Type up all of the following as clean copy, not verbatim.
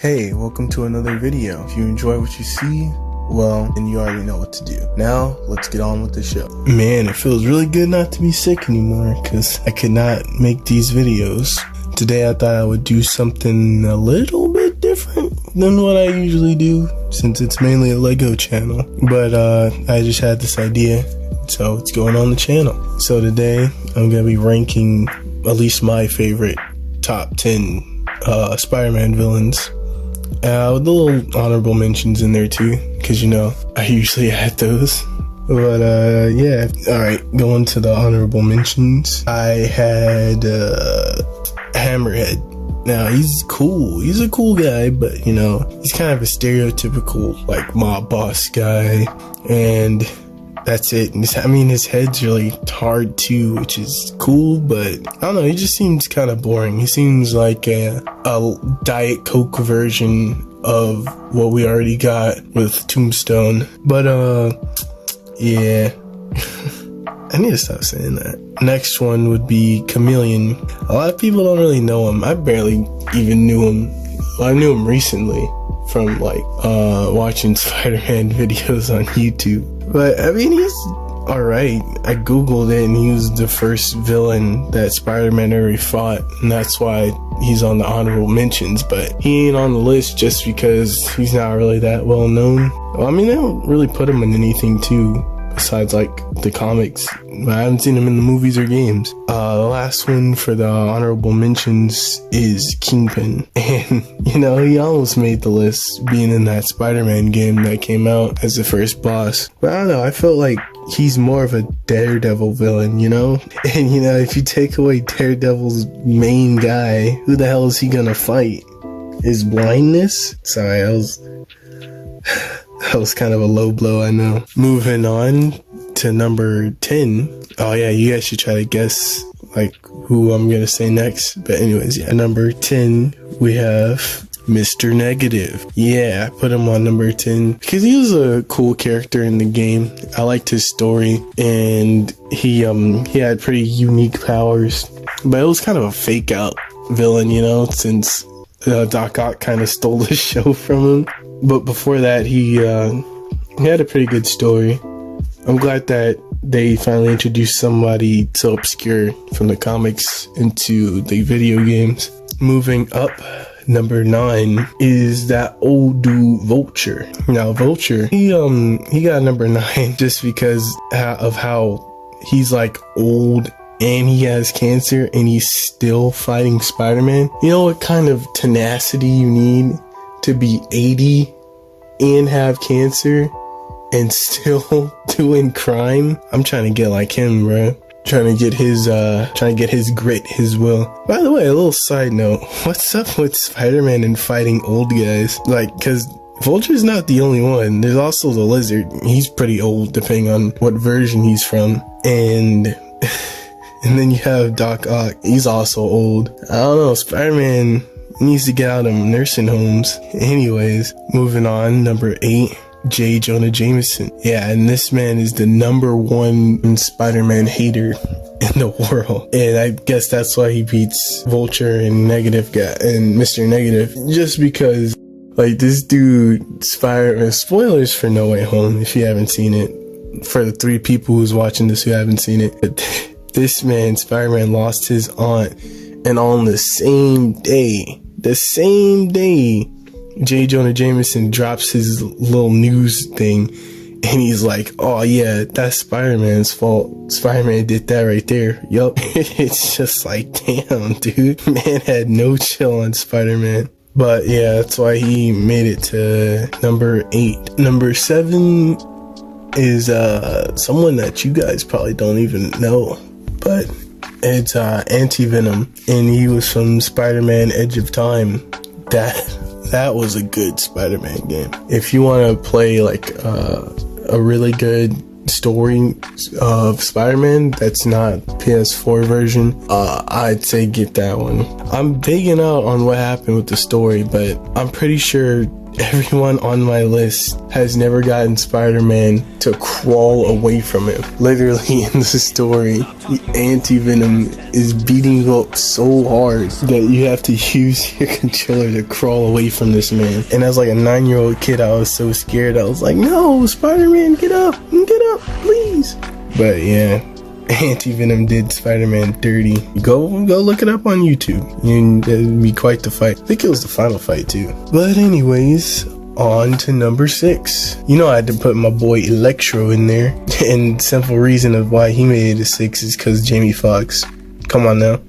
Hey, welcome to another video. If you enjoy what you see, well, then you already know what to do. Now, let's get on with the show. Man, it feels really good not to be sick anymore, because I could not make these videos. Today I thought I would do something a little bit different than what I usually do, since it's mainly a Lego channel. But I just had this idea, so it's going on the channel. So today, I'm going to be ranking at least my favorite top 10 Spider-Man villains. With a little honorable mentions in there too, because you know, I usually add those. But yeah, alright, going to the honorable mentions. I had Hammerhead. Now, he's cool. He's a cool guy, but you know, he's kind of a stereotypical, like, mob boss guy. And that's it. I mean, his head's really hard too, which is cool, but I don't know, he just seems kind of boring. He seems like a Diet Coke version of what we already got with Tombstone. But yeah. I need to stop saying that. Next one would be Chameleon. A lot of people don't really know him. I barely even knew him. Well, I knew him recently from like watching Spider-Man videos on YouTube. But I mean, he's alright. I googled it and he was the first villain that Spider-Man ever fought, and that's why he's on the honorable mentions. But he ain't on the list just because he's not really that well known. Well, I mean, they don't really put him in anything too, besides like the comics. I haven't seen him in the movies or games. The last one for the honorable mentions is Kingpin. And, you know, he almost made the list being in that Spider-Man game that came out as the first boss. But I don't know, I felt like he's more of a Daredevil villain, you know? And, you know, if you take away Daredevil's main guy, who the hell is he gonna fight? His blindness? Sorry, that was kind of a low blow, I know. Moving on to number 10. Oh yeah, you guys should try to guess like who I'm gonna say next. But anyways, yeah, number 10 we have Mr. Negative. Yeah, I put him on number 10 because he was a cool character in the game. I liked his story, and he had pretty unique powers. But it was kind of a fake out villain, you know, since Doc Ock kind of stole the show from him. But before that, he had a pretty good story. I'm glad that they finally introduced somebody so obscure from the comics into the video games. Moving up, number 9 is that old dude Vulture. Now, Vulture, he got number 9 just because of how he's like old and he has cancer and he's still fighting Spider-Man. You know what kind of tenacity you need to be 80 and have cancer and still doing crime? I'm trying to get like him, bro. Trying to get his grit, his will. By the way, a little side note, what's up with Spider-Man and fighting old guys? Like, cause Vulture's not the only one. There's also the Lizard. He's pretty old depending on what version he's from. And then you have Doc Ock. He's also old. I don't know, Spider-Man needs to get out of nursing homes. Anyways, moving on, number 8, J. Jonah Jameson. Yeah, and this man is the #1 Spider-Man hater in the world. And I guess that's why he beats Vulture and Negative guy and Mr. Negative. Just because, like, this dude, Spider-Man, spoilers for No Way Home if you haven't seen it. For the 3 people who's watching this who haven't seen it. But this man, Spider-Man, lost his aunt, and on the same day, J. Jonah Jameson drops his little news thing, and he's like, oh yeah, that's Spider-Man's fault. Spider-Man did that right there. Yup. It's just like, damn, dude. Man had no chill on Spider-Man. But yeah, that's why he made it to number 8. Number 7 is someone that you guys probably don't even know, but it's Anti-Venom, and he was from Spider-Man Edge of Time. That was a good Spider-Man game. If you want to play like a really good story of Spider-Man that's not PS4 version, I'd say get that one. I'm digging out on what happened with the story, but I'm pretty sure everyone on my list has never gotten Spider-Man to crawl away from him. Literally in the story, the Anti-Venom is beating you up so hard that you have to use your controller to crawl away from this man. And as like a 9-year-old kid, I was so scared. I was like, no, Spider-Man, get up, please. But yeah, Anti-Venom did Spider-Man dirty. Go look it up on YouTube. And it'd be quite the fight. I think it was the final fight too. But anyways, on to number 6. You know I had to put my boy Electro in there. And simple reason of why he made it a 6 is because Jamie Foxx. Come on now.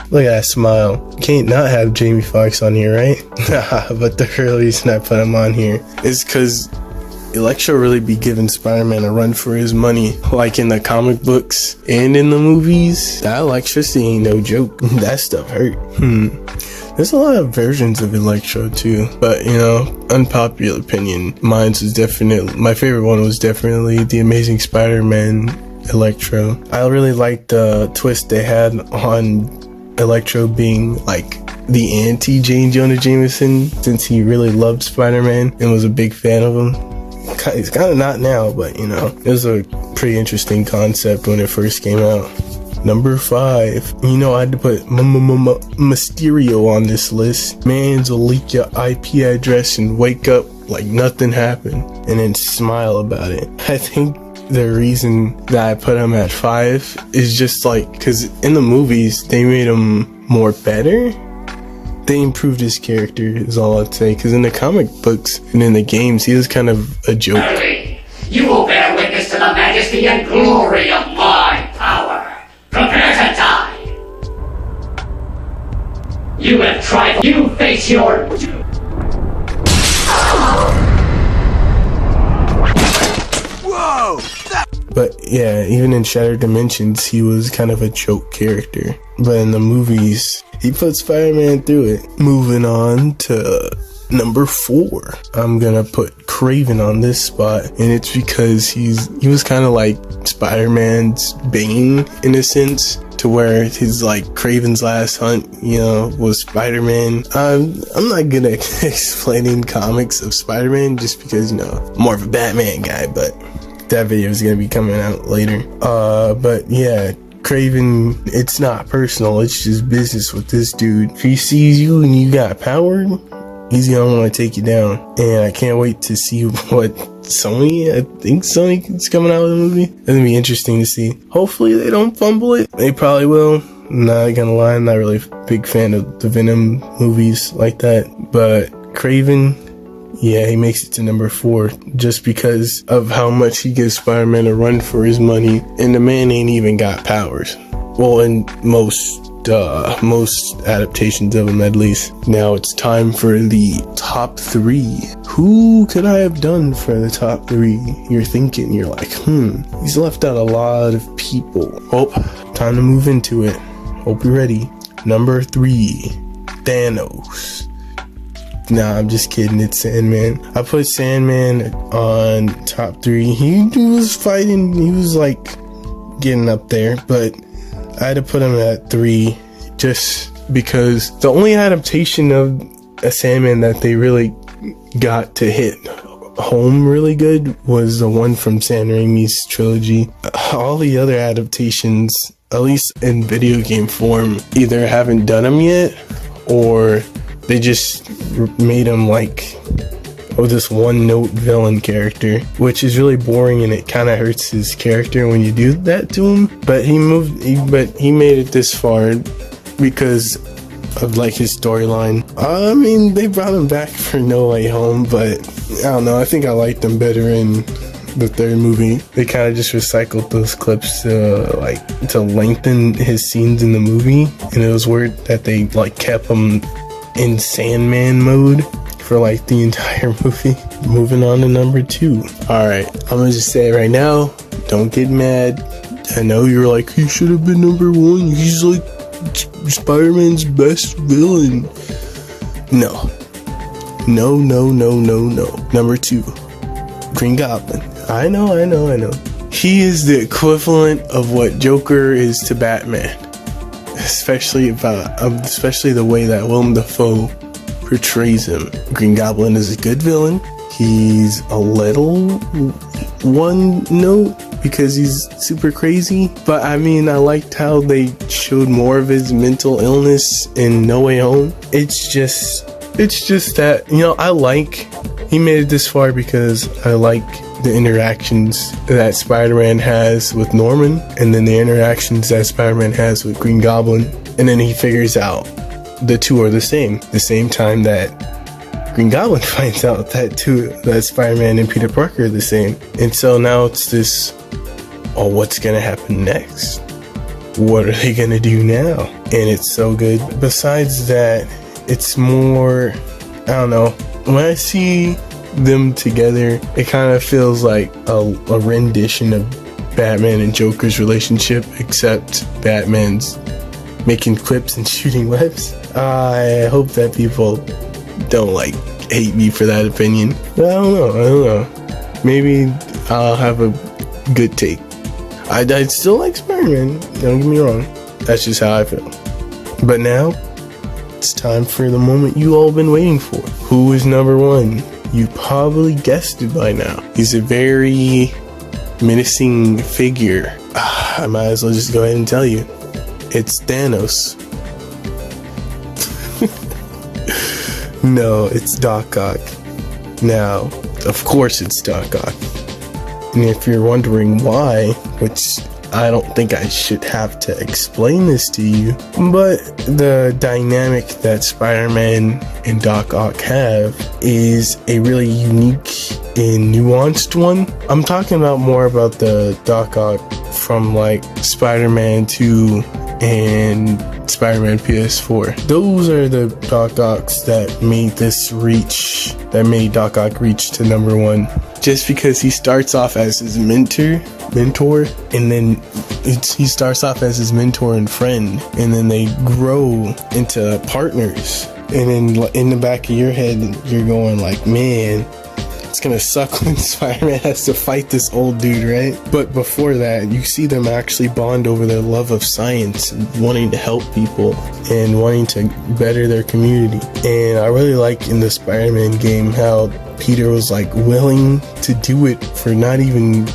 Look at that smile. Can't not have Jamie Foxx on here, right? But the real reason I put him on here is because Electro really be giving Spider-Man a run for his money, like in the comic books and in the movies. That electricity ain't no joke. That stuff hurt. There's a lot of versions of Electro too, but you know, unpopular opinion, my favorite one was definitely the Amazing Spider-Man Electro. I really liked the twist they had on Electro being like the anti-J. Jonah Jameson, since he really loved Spider-Man and was a big fan of him. He's kind of not now, but you know, it was a pretty interesting concept when it first came out. Number 5, you know, I had to put Mysterio on this list. Mans will leak your IP address and wake up like nothing happened and then smile about it. I think the reason that I put him at 5 is just like, because in the movies they made him more better. They improved his character is all I'd say, because in the comic books and in the games he was kind of a joke. Harry, you will bear witness to the majesty and glory of my power. Prepare to die. You have tried. You face your doom. Whoa! But yeah, even in Shattered Dimensions he was kind of a joke character. But in the movies, he put Spider-Man through it. Moving on to number 4. I'm gonna put Kraven on this spot, and it's because he was kind of like Spider-Man's Bane in a sense, to where his like Kraven's last hunt, you know, was Spider-Man. I'm not good at explaining comics of Spider-Man just because, you know, I'm more of a Batman guy, but that video is gonna be coming out later. But yeah, Kraven, it's not personal, it's just business with this dude. If he sees you and you got power, he's gonna want to take you down. And I can't wait to see what I think Sony's coming out with a movie. It's gonna be interesting to see. Hopefully they don't fumble it. They probably will. I'm not gonna lie, I'm not really a big fan of the Venom movies like that. But Kraven, yeah, he makes it to number 4 just because of how much he gives Spider-Man a run for his money. And the man ain't even got powers. Well, in most adaptations of him at least. Now it's time for the top 3. Who could I have done for the top 3? You're thinking, you're like, he's left out a lot of people. Oh, time to move into it. Hope you're ready. Number 3, Thanos. Nah, I'm just kidding, it's Sandman. I put Sandman on top 3. He was fighting, he was like getting up there, but I had to put him at 3 just because the only adaptation of a Sandman that they really got to hit home really good was the one from Sam Raimi's trilogy. All the other adaptations, at least in video game form, either haven't done them yet or they just made him like this one-note villain character, which is really boring and it kind of hurts his character when you do that to him. But he made it this far because of like his storyline. I mean, they brought him back for No Way Home, but I don't know, I think I liked him better in the 3rd movie. They kind of just recycled those clips to lengthen his scenes in the movie, and it was weird that they like kept him in Sandman mode for like the entire movie. Moving on to number 2. Alright, I'm gonna just say it right now, don't get mad. I know you're like, he should have been number 1, he's like Spider-Man's best villain. No. Number 2, Green Goblin. I know. He is the equivalent of what Joker is to Batman. Especially the way that Willem Dafoe portrays him. Green Goblin is a good villain. He's a little one note because he's super crazy. But I mean, I liked how they showed more of his mental illness in No Way Home. It's just that, you know, he made it this far because I like the interactions that Spider-Man has with Norman, and then the interactions that Spider-Man has with Green Goblin, and then he figures out the two are the same time that Green Goblin finds out that Spider-Man and Peter Parker are the same. And so now it's this, oh, what's gonna happen next? What are they gonna do now? And it's so good. Besides that, it's more, I don't know, when I see them together, it kind of feels like a rendition of Batman and Joker's relationship, except Batman's making quips and shooting webs. I hope that people don't hate me for that opinion. But I don't know. Maybe I'll have a good take. I'd still like Spider-Man, don't get me wrong. That's just how I feel. But now, it's time for the moment you all been waiting for. Who is number one? You probably guessed it by now. He's a very menacing figure. I might as well just go ahead and tell you. It's Thanos. No, it's Doc Ock. Now, of course it's Doc Ock. And if you're wondering why, which I don't think I should have to explain this to you, but the dynamic that Spider-Man and Doc Ock have is a really unique and nuanced one. I'm talking about more about the Doc Ock from Spider-Man 2 and Spider-Man PS4. Those are the Doc Ocks that made Doc Ock reach to number one. Just because he starts off as his mentor, and then he starts off as his mentor and friend, and then they grow into partners. And then in the back of your head, you're going man, it's gonna suck when Spider-Man has to fight this old dude, right? But before that, you see them actually bond over their love of science and wanting to help people and wanting to better their community. And I really like in the Spider-Man game how Peter was willing to do it for not even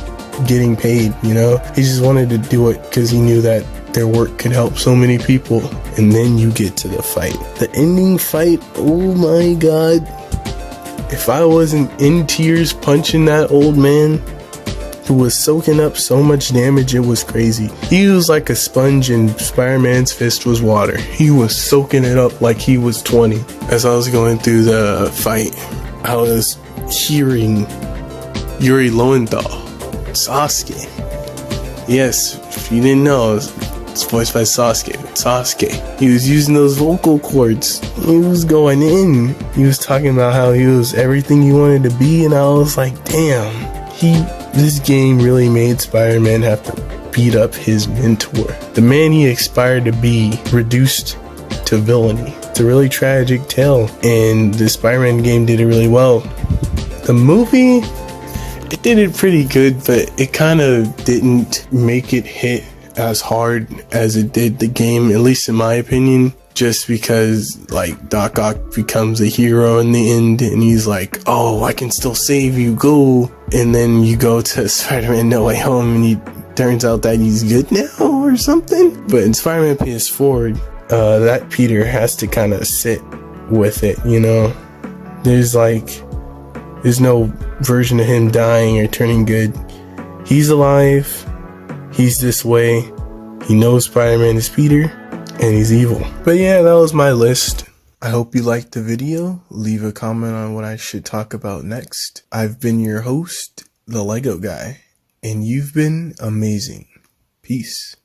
getting paid, you know? He just wanted to do it because he knew that their work could help so many people. And then you get to the fight. The ending fight, oh my god. If I wasn't in tears punching that old man who was soaking up so much damage, it was crazy. He was like a sponge and Spider-Man's fist was water. He was soaking it up like he was 20. As I was going through the fight, I was hearing Yuri Lowenthal, Sasuke. Yes, if you didn't know, it's voiced by Sasuke. He was using those vocal cords. He was going in. He was talking about how he was everything he wanted to be, and I was like, damn, this game really made Spider-Man have to beat up his mentor. The man he aspired to be reduced to villainy. It's a really tragic tale, and the Spider-Man game did it really well. The movie, it did it pretty good, but it kind of didn't make it hit as hard as it did the game, at least in my opinion, just because Doc Ock becomes a hero in the end, and he's like, oh, I can still save you, go. And then you go to Spider-Man No Way Home and he turns out that he's good now or something. But in Spider-Man PS4, that Peter has to kind of sit with it, you know? There's no version of him dying or turning good. He's alive. He's this way. He knows Spider-Man is Peter, and he's evil. But yeah, that was my list. I hope you liked the video. Leave a comment on what I should talk about next. I've been your host, the Lego Guy, and you've been amazing. Peace.